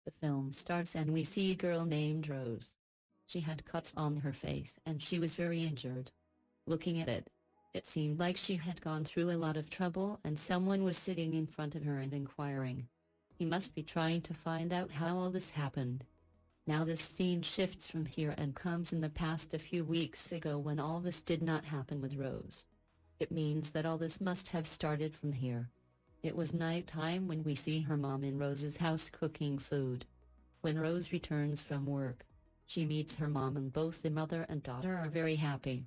The film starts and we see a girl named Rose. She had cuts on her face and she was very injured. Looking at it, it seemed like she had gone through a lot of trouble and someone was sitting in front of her and inquiring. He must be trying to find out how all this happened. Now this scene shifts from here and comes in the past a few weeks ago when all this did not happen with Rose. It means that all this must have started from here. It was night time when we see her mom in Rose's house cooking food. When Rose returns from work, she meets her mom and both the mother and daughter are very happy.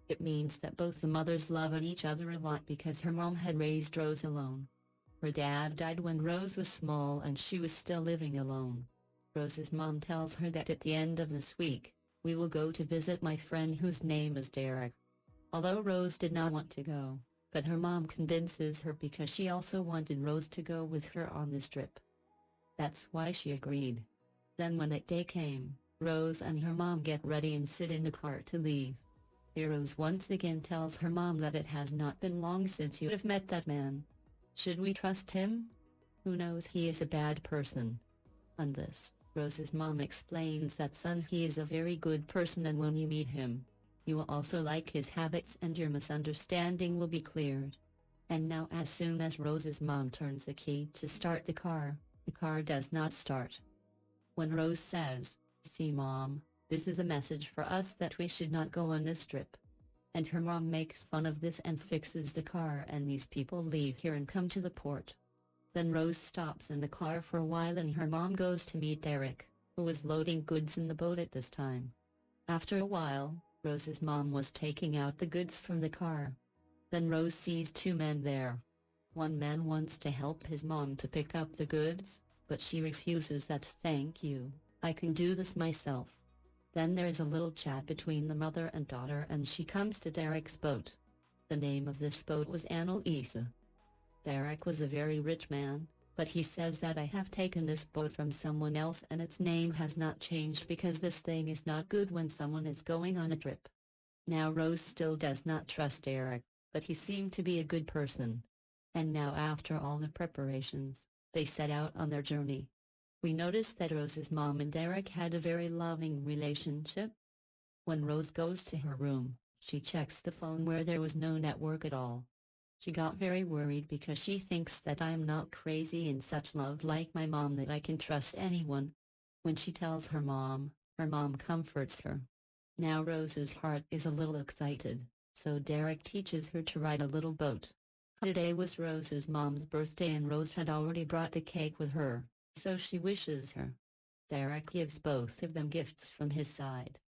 It means that both the mothers love each other a lot because her mom had raised Rose alone. Her dad died when Rose was small and she was still living alone. Rose's mom tells her that at the end of this week, we will go to visit my friend whose name is Derek. Although Rose did not want to go, but her mom convinces her because she also wanted Rose to go with her on this trip. That's why she agreed. Then when that day came, Rose and her mom get ready and sit in the car to leave. Here Rose once again tells her mom that it has not been long since you have met that man. Should we trust him? Who knows, he is a bad person. On this, Rose's mom explains that son, he is a very good person and when you meet him, you will also like his habits and your misunderstanding will be cleared. And now as soon as Rose's mom turns the key to start the car does not start. When Rose says, "See mom, this is a message for us that we should not go on this trip." And her mom makes fun of this and fixes the car and these people leave here and come to the port. Then Rose stops in the car for a while and her mom goes to meet Derek, who was loading goods in the boat at this time. After a while, Rose's mom was taking out the goods from the car. Then Rose sees two men there. One man wants to help his mom to pick up the goods, but she refuses that. "Thank you, I can do this myself." Then there is a little chat between the mother and daughter and she comes to Derek's boat. The name of this boat was Annalisa. Derek was a very rich man, but he says that, "I have taken this boat from someone else and its name has not changed because this thing is not good when someone is going on a trip." Now Rose still does not trust Derek, but he seemed to be a good person. And now after all the preparations, they set out on their journey. We notice that Rose's mom and Derek had a very loving relationship. When Rose goes to her room, she checks the phone where there was no network at all. She got very worried because she thinks that I am not crazy in such love like my mom, that I can trust anyone. When she tells her mom comforts her. Now Rose's heart is a little excited, so Derek teaches her to ride a little boat. Today was Rose's mom's birthday and Rose had already brought the cake with her, so she wishes her. Derek gives both of them gifts from his side.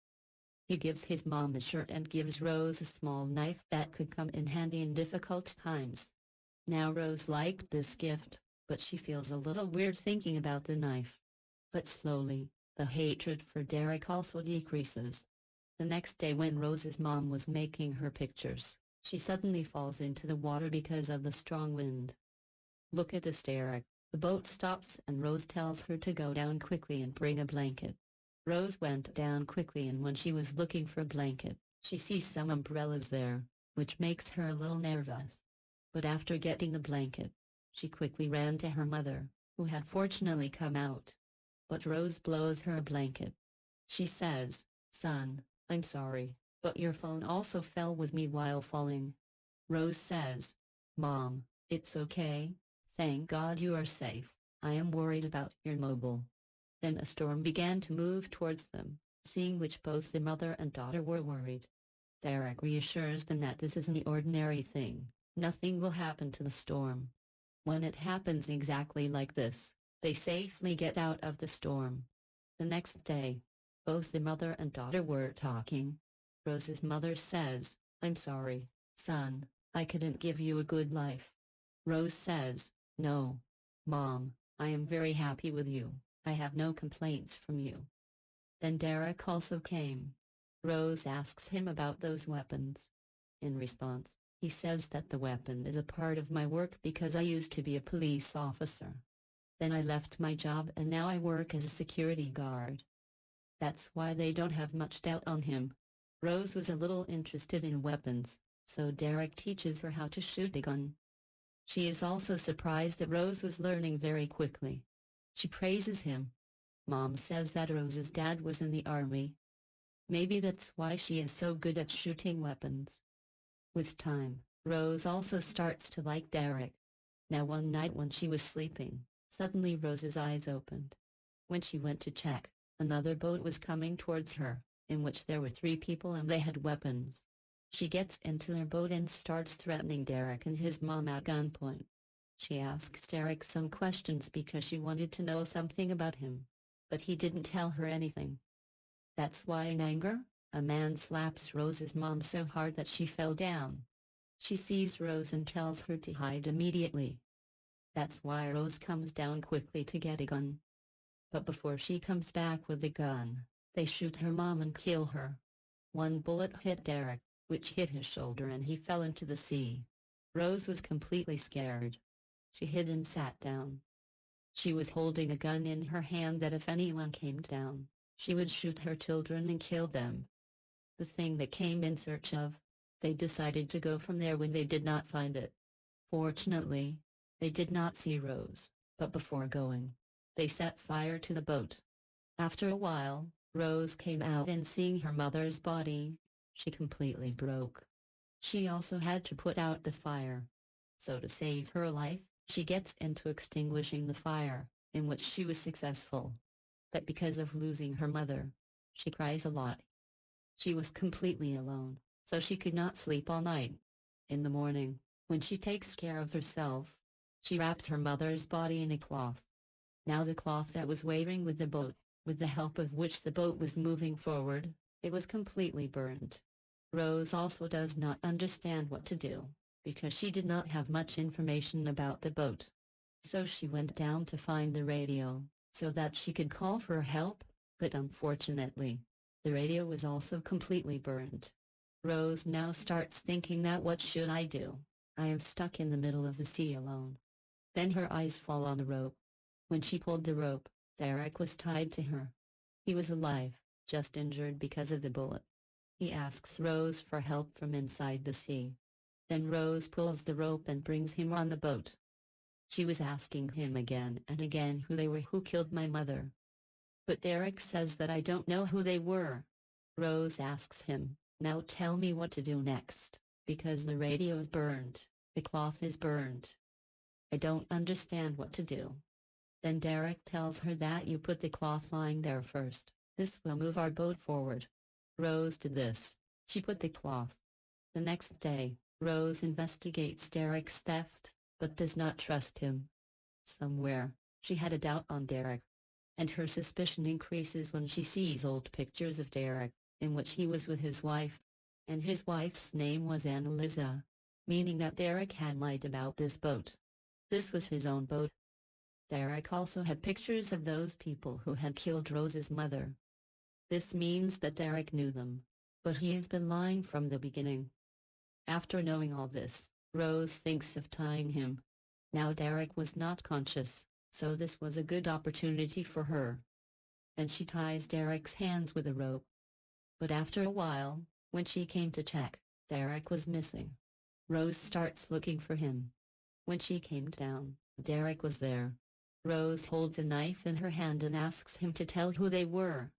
He gives his mom a shirt and gives Rose a small knife that could come in handy in difficult times. Now Rose liked this gift, but she feels a little weird thinking about the knife. But slowly, the hatred for Derek also decreases. The next day when Rose's mom was making her pictures, she suddenly falls into the water because of the strong wind. "Look at this, Derek." The boat stops and Rose tells her to go down quickly and bring a blanket. Rose went down quickly and when she was looking for a blanket, she sees some umbrellas there, which makes her a little nervous. But after getting the blanket, she quickly ran to her mother, who had fortunately come out. But Rose blows her a blanket. She says, "Son, I'm sorry, but your phone also fell with me while falling." Rose says, "Mom, it's okay. Thank God you are safe. I am worried about your mobile." Then a storm began to move towards them, seeing which both the mother and daughter were worried. Derek reassures them that this is an ordinary thing, nothing will happen to the storm. When it happens exactly like this, they safely get out of the storm. The next day, both the mother and daughter were talking. Rose's mother says, "I'm sorry, son, I couldn't give you a good life." Rose says, "No, Mom, I am very happy with you. I have no complaints from you." Then Derek also came. Rose asks him about those weapons. In response, he says that the weapon is a part of my work because I used to be a police officer. Then I left my job and now I work as a security guard. That's why they don't have much doubt on him. Rose was a little interested in weapons, so Derek teaches her how to shoot a gun. She is also surprised that Rose was learning very quickly. She praises him. Mom says that Rose's dad was in the army. Maybe that's why she is so good at shooting weapons. With time, Rose also starts to like Derek. Now one night when she was sleeping, suddenly Rose's eyes opened. When she went to check, another boat was coming towards her, in which there were 3 people and they had weapons. She gets into their boat and starts threatening Derek and his mom at gunpoint. She asks Derek some questions because she wanted to know something about him. But he didn't tell her anything. That's why in anger, a man slaps Rose's mom so hard that she fell down. She sees Rose and tells her to hide immediately. That's why Rose comes down quickly to get a gun. But before she comes back with the gun, they shoot her mom and kill her. One bullet hit Derek, which hit his shoulder and he fell into the sea. Rose was completely scared. She hid and sat down. She was holding a gun in her hand that if anyone came down, she would shoot her children and kill them. The thing they came in search of. They decided to go from there when they did not find it. Fortunately, they did not see Rose, but before going, they set fire to the boat. After a while, Rose came out and seeing her mother's body, she completely broke. She also had to put out the fire. So to save her life, she gets into extinguishing the fire, in which she was successful. But because of losing her mother, she cries a lot. She was completely alone, so she could not sleep all night. In the morning, when she takes care of herself, she wraps her mother's body in a cloth. Now the cloth that was waving with the boat, with the help of which the boat was moving forward, it was completely burnt. Rose also does not understand what to do, because she did not have much information about the boat. So she went down to find the radio, so that she could call for help, but unfortunately, the radio was also completely burnt. Rose now starts thinking that what should I do? I am stuck in the middle of the sea alone. Then her eyes fall on the rope. When she pulled the rope, Derek was tied to her. He was alive, just injured because of the bullet. He asks Rose for help from inside the sea. Then Rose pulls the rope and brings him on the boat. She was asking him again and again who they were who killed my mother. But Derek says that I don't know who they were. Rose asks him, now tell me what to do next, because the radio is burned, the cloth is burned. I don't understand what to do. Then Derek tells her that you put the cloth lying there first, this will move our boat forward. Rose did this, she put the cloth. The next day, Rose investigates Derek's theft, but does not trust him. Somewhere, she had a doubt on Derek. And her suspicion increases when she sees old pictures of Derek, in which he was with his wife. And his wife's name was Annalisa, meaning that Derek had lied about this boat. This was his own boat. Derek also had pictures of those people who had killed Rose's mother. This means that Derek knew them, but he has been lying from the beginning. After knowing all this, Rose thinks of tying him. Now Derek was not conscious, so this was a good opportunity for her. And she ties Derek's hands with a rope. But after a while, when she came to check, Derek was missing. Rose starts looking for him. When she came down, Derek was there. Rose holds a knife in her hand and asks him to tell who they were.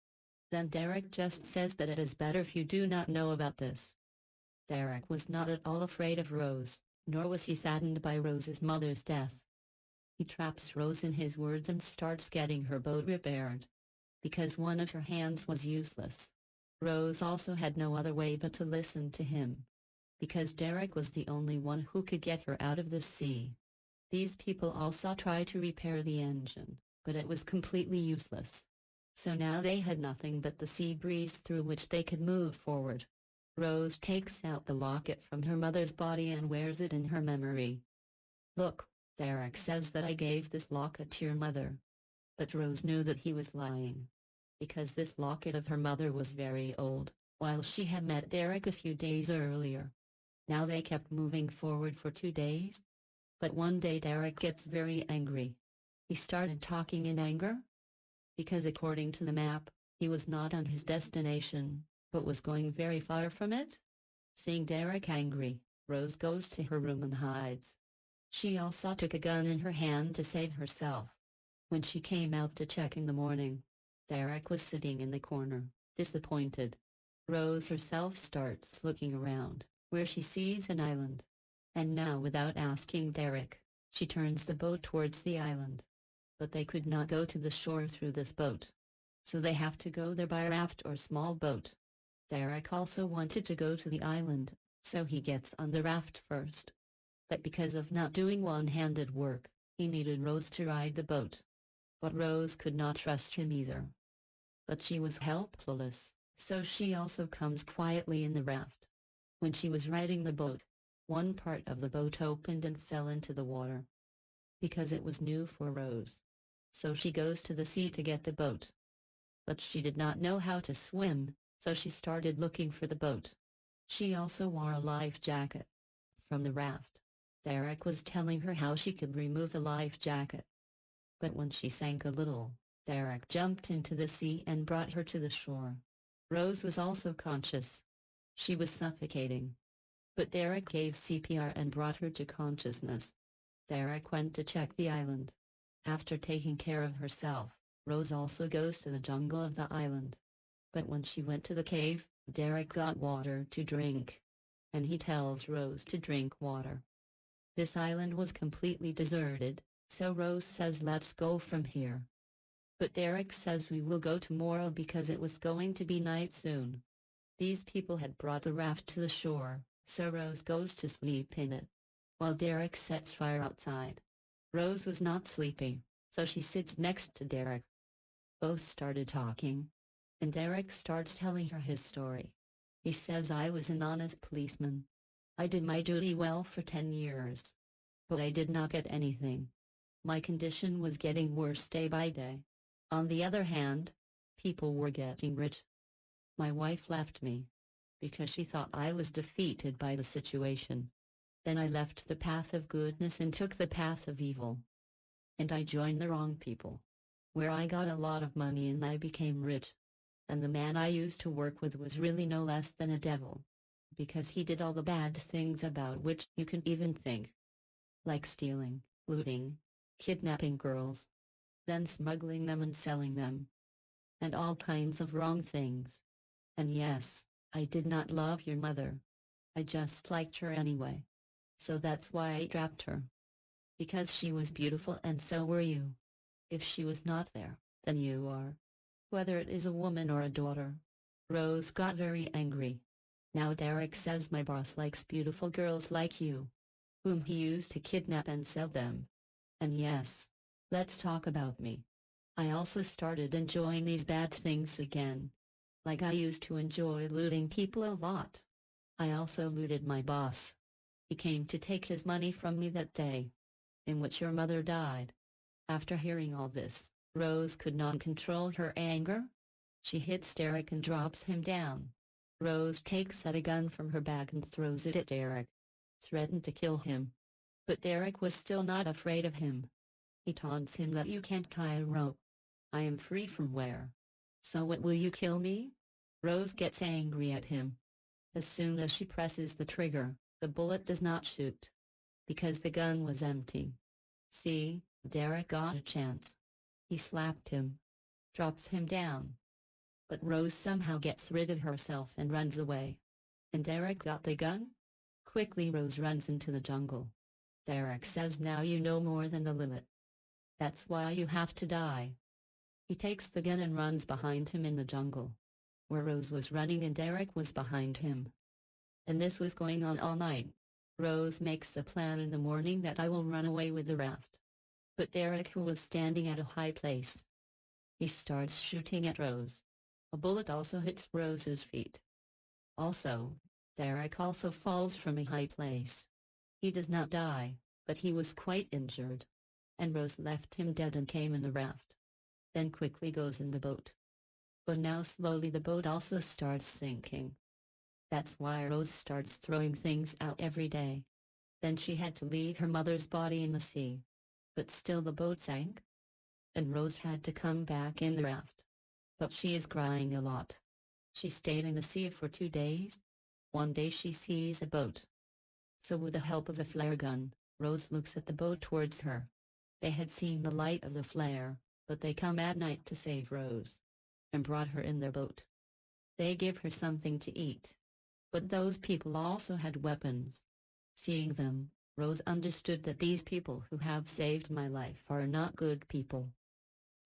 Then Derek just says that it is better if you do not know about this. Derek was not at all afraid of Rose, nor was he saddened by Rose's mother's death. He traps Rose in his words and starts getting her boat repaired. Because one of her hands was useless. Rose also had no other way but to listen to him. Because Derek was the only one who could get her out of the sea. These people also tried to repair the engine, but it was completely useless. So now they had nothing but the sea breeze through which they could move forward. Rose takes out the locket from her mother's body and wears it in her memory. Look, Derek says that I gave this locket to your mother. But Rose knew that he was lying. Because this locket of her mother was very old, while she had met Derek a few days earlier. Now they kept moving forward for 2 days. But one day Derek gets very angry. He started talking in anger. Because according to the map, he was not on his destination, but was going very far from it. Seeing Derek angry, Rose goes to her room and hides. She also took a gun in her hand to save herself. When she came out to check in the morning, Derek was sitting in the corner, disappointed. Rose herself starts looking around, where she sees an island. And now, without asking Derek, she turns the boat towards the island. But they could not go to the shore through this boat. So they have to go there by raft or small boat. Derek also wanted to go to the island, so he gets on the raft first. But because of not doing one-handed work, he needed Rose to ride the boat. But Rose could not trust him either. But she was helpless, so she also comes quietly in the raft. When she was riding the boat, one part of the boat opened and fell into the water. Because it was new for Rose. So she goes to the sea to get the boat. But she did not know how to swim, so she started looking for the boat. She also wore a life jacket. From the raft, Derek was telling her how she could remove the life jacket. But when she sank a little, Derek jumped into the sea and brought her to the shore. Rose was also conscious. She was suffocating. But Derek gave CPR and brought her to consciousness. Derek went to check the island. After taking care of herself, Rose also goes to the jungle of the island. But when she went to the cave, Derek got water to drink. And he tells Rose to drink water. This island was completely deserted, so Rose says let's go from here. But Derek says we will go tomorrow because it was going to be night soon. These people had brought the raft to the shore, so Rose goes to sleep in it. While Derek sets fire outside. Rose was not sleeping, so she sits next to Derek. Both started talking. And Derek starts telling her his story. He says I was an honest policeman. I did my duty well for 10 years. But I did not get anything. My condition was getting worse day by day. On the other hand, people were getting rich. My wife left me. Because she thought I was defeated by the situation. Then I left the path of goodness and took the path of evil. And I joined the wrong people. Where I got a lot of money and I became rich. And the man I used to work with was really no less than a devil. Because he did all the bad things about which you can even think. Like stealing, looting, kidnapping girls. Then smuggling them and selling them. And all kinds of wrong things. And yes, I did not love your mother. I just liked her anyway. So that's why I trapped her. Because she was beautiful and so were you. If she was not there, then you are. Whether it is a woman or a daughter. Rose got very angry. Now Derek says my boss likes beautiful girls like you. Whom he used to kidnap and sell them. And yes. Let's talk about me. I also started enjoying these bad things again. Like I used to enjoy looting people a lot. I also looted my boss. He came to take his money from me that day. In which your mother died. After hearing all this, Rose could not control her anger. She hits Derek and drops him down. Rose takes out a gun from her bag and throws it at Derek. Threatened to kill him. But Derek was still not afraid of him. He taunts him that you can't tie a rope. I am free from where? So what, will you kill me? Rose gets angry at him. As soon as she presses the trigger, the bullet does not shoot. Because the gun was empty. See, Derek got a chance. He slapped him. Drops him down. But Rose somehow gets rid of herself and runs away. And Derek got the gun? Quickly Rose runs into the jungle. Derek says now you know more than the limit. That's why you have to die. He takes the gun and runs behind him in the jungle. Where Rose was running and Derek was behind him. And this was going on all night. Rose makes a plan in the morning that I will run away with the raft. But Derek, who was standing at a high place, he starts shooting at Rose. A bullet also hits Rose's feet. Also, Derek also falls from a high place. He does not die, but he was quite injured. And Rose left him dead and came in the raft. Then quickly goes in the boat. But now slowly the boat also starts sinking. That's why Rose starts throwing things out every day. Then she had to leave her mother's body in the sea. But still the boat sank. And Rose had to come back in the raft. But she is crying a lot. She stayed in the sea for 2 days. One day she sees a boat. So with the help of a flare gun, Rose looks at the boat towards her. They had seen the light of the flare, but they come at night to save Rose. and brought her in their boat. They gave her something to eat. But those people also had weapons. Seeing them, Rose understood that these people who have saved my life are not good people.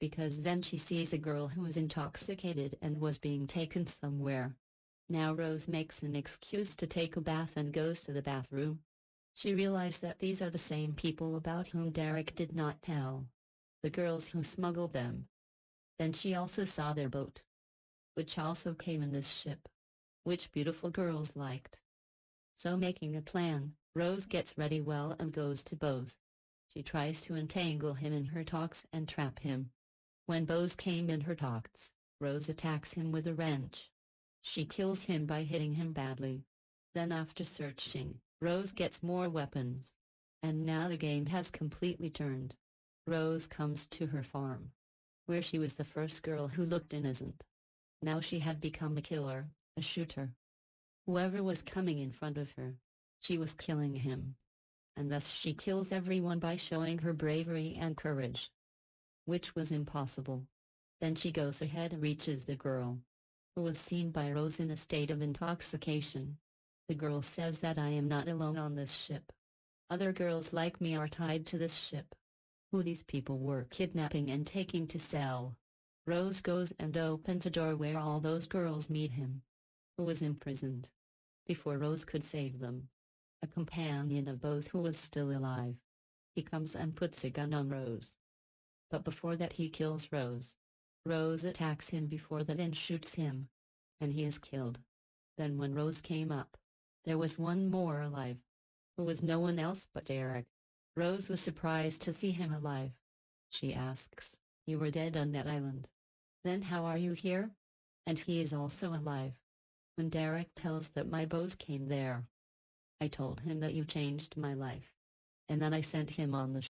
Because then she sees a girl who is intoxicated and was being taken somewhere. Now Rose makes an excuse to take a bath and goes to the bathroom. She realized that these are the same people about whom Derek did not tell. The girls who smuggled them. Then she also saw their boat, which also came in this ship, which beautiful girls liked. So making a plan, Rose gets ready well and goes to Bose. She tries to entangle him in her talks and trap him. When Bose came in her talks, Rose attacks him with a wrench. She kills him by hitting him badly. Then after searching, Rose gets more weapons. And now the game has completely turned. Rose comes to her farm, where she was the first girl who looked innocent. Now she had become a killer, a shooter. Whoever was coming in front of her, she was killing him. And thus she kills everyone by showing her bravery and courage, which was impossible. Then she goes ahead and reaches the girl, who was seen by Rose in a state of intoxication. The girl says that I am not alone on this ship. Other girls like me are tied to this ship. Who these people were kidnapping and taking to sell. Rose goes and opens a door where all those girls meet him, who was imprisoned. Before Rose could save them, a companion of Bose who was still alive, he comes and puts a gun on Rose. But before that he kills Rose. Rose attacks him before that and shoots him, and he is killed. Then when Rose came up, there was one more alive, who was no one else but Derek. Rose was surprised to see him alive. She asks, "You were dead on that island. Then how are you here?" And he is also alive. When Derek tells that my Bose came there, I told him that you changed my life. And then I sent him on the